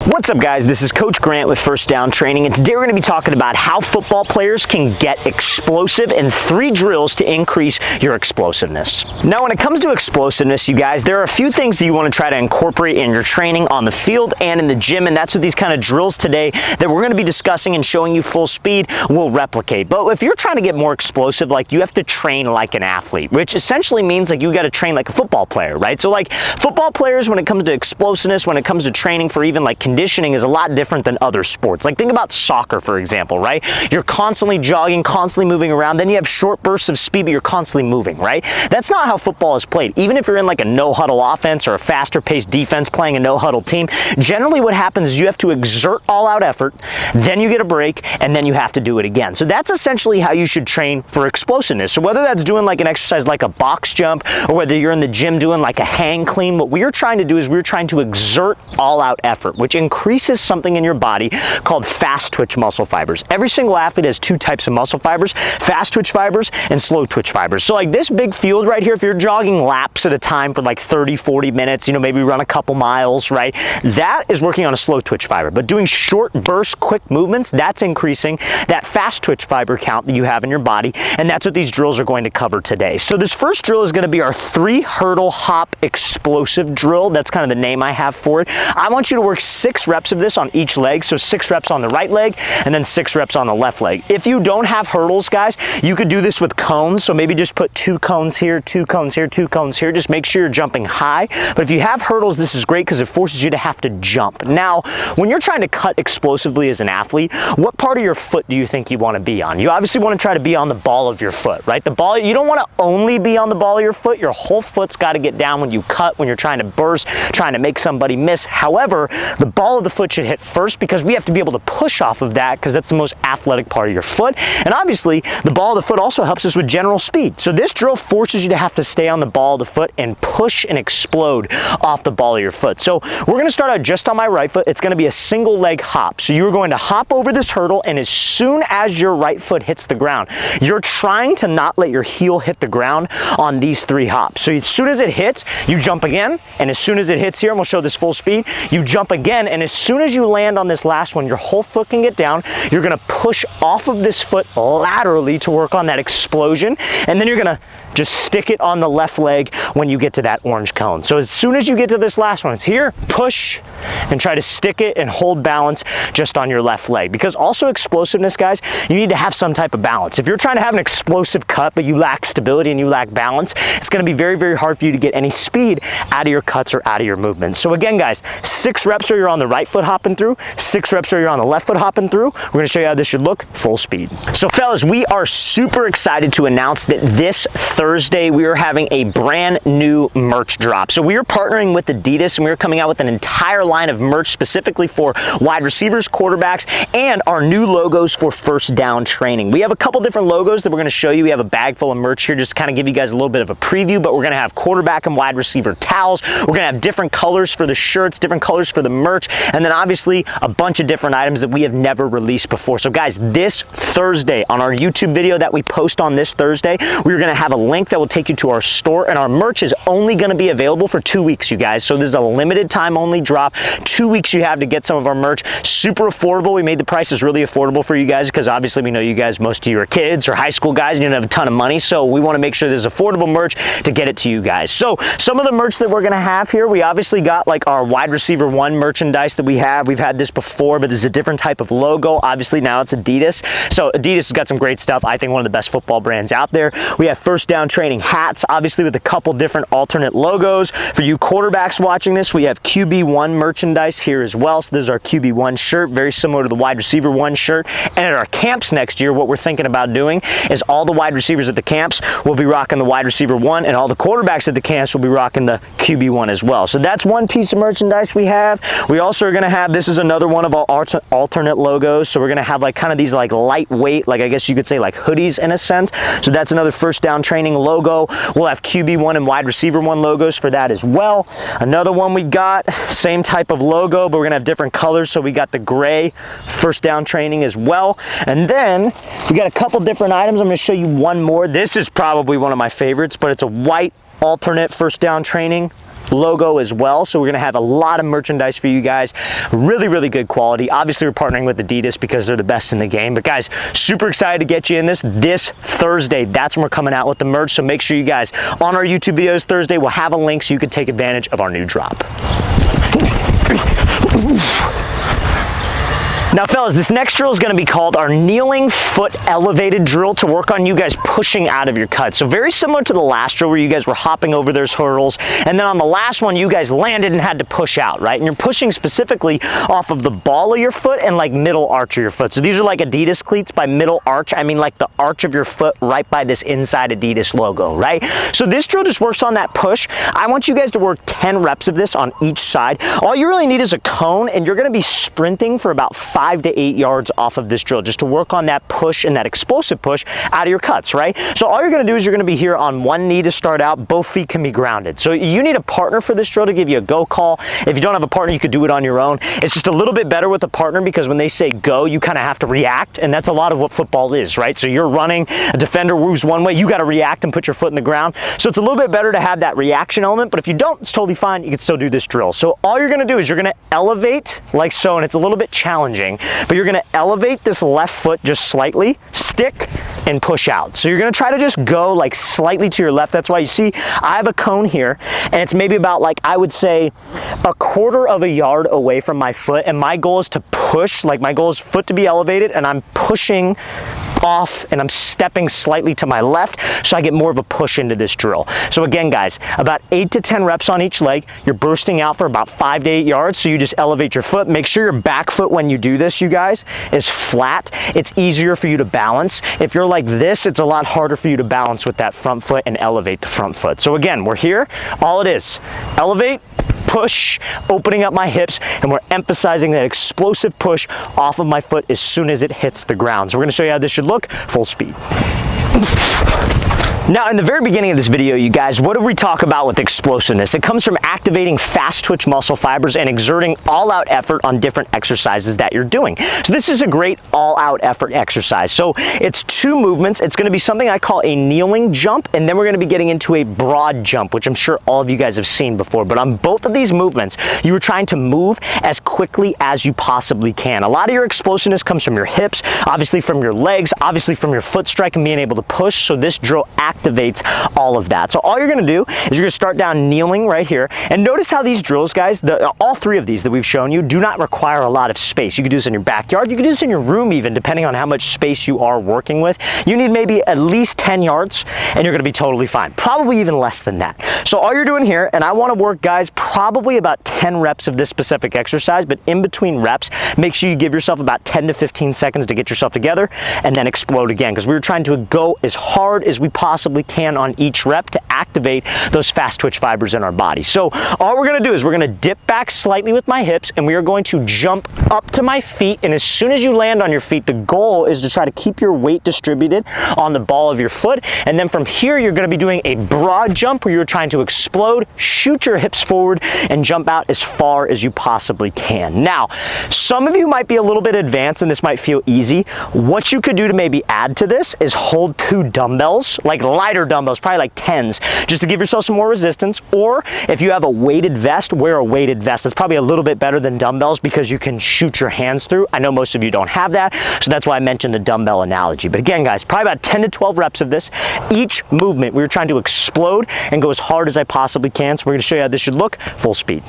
What's up, guys? This is Coach Grant with First Down Training, and today we're going to be talking about how football players can get explosive and 3 drills to increase your explosiveness. Now, when it comes to explosiveness, you guys, there are a few things that you want to try to incorporate in your training on the field and in the gym, and that's what these kind of drills today that we're going to be discussing and showing you full speed will replicate. But if you're trying to get more explosive, like, you have to train like an athlete, which essentially means like you got to train like a football player, right? So like football players, when it comes to explosiveness, when it comes to training for even like conditioning, is a lot different than other sports. Like, think about soccer, for example, right? You're constantly jogging, constantly moving around, then you have short bursts of speed, but you're constantly moving, right? That's not how football is played. Even if you're in like a no-huddle offense or a faster paced defense playing a no-huddle team, generally what happens is you have to exert all-out effort, then you get a break, and then you have to do it again. So that's essentially how you should train for explosiveness. So whether that's doing like an exercise like a box jump, or whether you're in the gym doing like a hang clean, what we're trying to do is we're trying to exert all-out effort, which increases something in your body called fast twitch muscle fibers. Every single athlete has 2 types of muscle fibers: fast twitch fibers and slow twitch fibers. So like this big field right here, if you're jogging laps at a time for like 30-40 minutes, you know, maybe run a couple miles, right? That is working on a slow twitch fiber. But doing short burst, quick movements, that's increasing that fast twitch fiber count that you have in your body, and that's what these drills are going to cover today. So this first drill is going to be our 3 hurdle hop explosive drill. That's kind of the name I have for it. I want you to work 6 reps of this on each leg, so 6 reps on the right leg and then 6 reps on the left leg. If you don't have hurdles, guys, you could do this with cones, so maybe just put 2 cones here, 2 cones here, 2 cones here. Just make sure you're jumping high. But if you have hurdles, this is great because it forces you to have to jump. Now, when you're trying to cut explosively as an athlete, what part of your foot do you think you want to be on? You obviously want to try to be on the ball of your foot, right? The ball, you don't want to only be on the ball of your foot. Your whole foot's got to get down when you cut, when you're trying to burst, trying to make somebody miss. However, the ball of the foot should hit first because we have to be able to push off of that because that's the most athletic part of your foot. And obviously, the ball of the foot also helps us with general speed. So this drill forces you to have to stay on the ball of the foot and push and explode off the ball of your foot. So we're going to start out just on my right foot. It's going to be a single leg hop. So you're going to hop over this hurdle, and as soon as your right foot hits the ground, you're trying to not let your heel hit the ground on these 3 hops. So as soon as it hits, you jump again, and as soon as it hits here, and we'll show this full speed, you jump again, and as soon as you land on this last one, your whole foot can get down. You're going to push off of this foot laterally to work on that explosion, and then you're going to just stick it on the left leg when you get to that orange cone. So as soon as you get to this last one, it's here, push, and try to stick it and hold balance just on your left leg. Because also explosiveness, guys, you need to have some type of balance. If you're trying to have an explosive cut, but you lack stability and you lack balance, it's going to be very, very hard for you to get any speed out of your cuts or out of your movements. So again, guys, 6 reps are you're on the right foot hopping through, 6 reps are you're on the left foot hopping through. We're going to show you how this should look full speed. So fellas, we are super excited to announce that this Thursday we are having a brand new merch drop. So we are partnering with Adidas, and we are coming out with an entire line of merch specifically for wide receivers, quarterbacks, and our new logos for First Down Training. We have a couple different logos that we're going to show you. We have a bag full of merch here just to kind of give you guys a little bit of a preview, but we're going to have quarterback and wide receiver towels. We're going to have different colors for the shirts, different colors for the merch, and then obviously a bunch of different items that we have never released before. So guys, this Thursday on our YouTube video that we post on this Thursday, we're going to have a link that will take you to our store, and our merch is only going to be available for 2 weeks, you guys. So this is a limited time only drop. 2 weeks you have to get some of our merch. Super affordable. We made the prices really affordable for you guys because obviously we know you guys, most of you are kids or high school guys, and you don't have a ton of money. So we want to make sure there's affordable merch to get it to you guys. So some of the merch that we're going to have here, we obviously got like our wide receiver 1 merchandise that we have. We've had this before, but this is a different type of logo. Obviously now it's Adidas. So Adidas has got some great stuff. I think one of the best football brands out there. We have First Down Training hats, obviously with a couple different alternate logos. For you quarterbacks watching this, we have QB1 merchandise here as well. So this is our QB1 shirt, very similar to the wide receiver 1 shirt. And at our camps next year, what we're thinking about doing is all the wide receivers at the camps will be rocking the wide receiver 1, and all the quarterbacks at the camps will be rocking the QB1 as well. So that's one piece of merchandise we have. We also are going to have, this is another one of our alternate logos. So we're going to have like kind of these like lightweight, like I guess you could say like hoodies in a sense. So that's another First Down Training logo. We'll have QB1 and wide receiver 1 logos for that as well. Another one we got, same type of logo, but we're going to have different colors. So we got the gray First Down Training as well. And then we got a couple different items. I'm going to show you one more. This is probably one of my favorites, but it's a white alternate First Down Training logo as well. So we're gonna have a lot of merchandise for you guys. Really, really good quality. Obviously, we're partnering with Adidas because they're the best in the game. But guys, super excited to get you in this Thursday. That's when we're coming out with the merch. So make sure you guys, on our YouTube videos Thursday, we'll have a link so you can take advantage of our new drop. Now fellas, this next drill is going to be called our kneeling foot elevated drill to work on you guys pushing out of your cut. So very similar to the last drill where you guys were hopping over those hurdles, and then on the last one you guys landed and had to push out, right? And you're pushing specifically off of the ball of your foot and like middle arch of your foot. So these are like Adidas cleats. By middle arch, I mean like the arch of your foot right by this inside Adidas logo, right? So this drill just works on that push. I want you guys to work 10 reps of this on each side. All you really need is a cone, and you're going to be sprinting for about 5 to 8 yards off of this drill just to work on that push and that explosive push out of your cuts, right? So all you're going to do is you're going to be here on one knee to start out. Both feet can be grounded. So you need a partner for this drill to give you a go call. If you don't have a partner, you could do it on your own. It's just a little bit better with a partner because when they say go, you kind of have to react, and that's a lot of what football is, right? So you're running, a defender moves one way, you got to react and put your foot in the ground. So it's a little bit better to have that reaction element, but if you don't, it's totally fine. You can still do this drill. So all you're going to do is you're going to elevate like so, and it's a little bit challenging, but you're going to elevate this left foot just slightly, stick, and push out. So you're going to try to just go like slightly to your left. That's why you see I have a cone here, and it's maybe about like, I would say, a quarter of a yard away from my foot, and my goal is to push, like my goal is foot to be elevated, and I'm pushing off and I'm stepping slightly to my left so I get more of a push into this drill. So again guys, about 8 to 10 reps on each leg. You're bursting out for about 5 to 8 yards, so you just elevate your foot. Make sure your back foot when you do this, you guys, is flat. It's easier for you to balance. If you're like this, it's a lot harder for you to balance with that front foot and elevate the front foot. So again, we're here. All it is, elevate, push, opening up my hips, and we're emphasizing that explosive push off of my foot as soon as it hits the ground. So we're going to show you how this should look full speed. Now, in the very beginning of this video, you guys, what do we talk about with explosiveness? It comes from activating fast twitch muscle fibers and exerting all-out effort on different exercises that you're doing. So this is a great all-out effort exercise. So it's 2 movements. It's going to be something I call a kneeling jump, and then we're going to be getting into a broad jump, which I'm sure all of you guys have seen before. But on both of these movements, you are trying to move as quickly as you possibly can. A lot of your explosiveness comes from your hips, obviously from your legs, obviously from your foot strike and being able to push. So this drill activates all of that. So all you're going to do is you're going to start down kneeling right here, and notice how these drills, guys, all 3 of these that we've shown you do not require a lot of space. You can do this in your backyard, you can do this in your room even, depending on how much space you are working with. You need maybe at least 10 yards and you're going to be totally fine, probably even less than that. So all you're doing here, and I want to work, guys, probably about 10 reps of this specific exercise, but in between reps, make sure you give yourself about 10 to 15 seconds to get yourself together and then explode again, because we were trying to go as hard as we possibly can on each rep to activate those fast twitch fibers in our body. So all we're going to do is we're going to dip back slightly with my hips, and we are going to jump up to my feet, and as soon as you land on your feet, the goal is to try to keep your weight distributed on the ball of your foot, and then from here you're going to be doing a broad jump where you're trying to explode, shoot your hips forward, and jump out as far as you possibly can. Now, some of you might be a little bit advanced and this might feel easy. What you could do to maybe add to this is hold 2 dumbbells, like lighter dumbbells, probably like 10s, just to give yourself some more resistance. Or if you have a weighted vest, wear a weighted vest. That's probably a little bit better than dumbbells because you can shoot your hands through. I know most of you don't have that, so that's why I mentioned the dumbbell analogy. But again, guys, probably about 10 to 12 reps of this. Each movement, we were trying to explode and go as hard as I possibly can. So we're going to show you how this should look full speed.